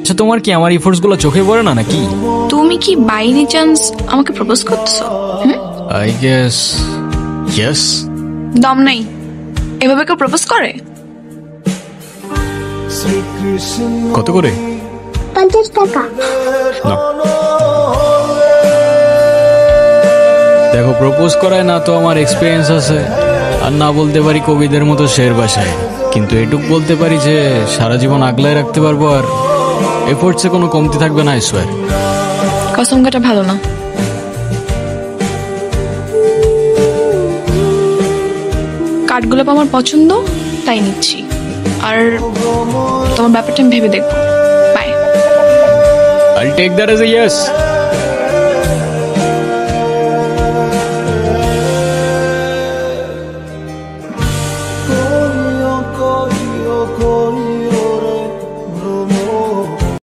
আচ্ছা, তোমার কি আমার এফোর্টস গুলো চোখে পড়ে না নাকি? তুমি কি বাই এনি চান্স আমাকে প্রপোজ করতেছো? I guess yes. দম নাই, এভাবে কেউ প্রপোজ করে? কত করে? 50 টাকা। না। দেখো, প্রপোজ করায় না তো আমার এক্সপিরিয়েন্স আছে, আর না বলতে পারি কবিদের মতো শের ভাষায়, কিন্তু এটুক বলতে পারি যে সারা জীবন আগলায় রাখতে পারবো, আর এফোর্টসে কোনো কমতি থাকবে না, আই সোয়ার। কসম কাটা ভালো না। কাঠগোলাপ আমার পছন্দ, তাই নিচ্ছি। আর তোমার ব্যাপারটা আমি ভেবে দেখবো। By. I'll take that as a yes.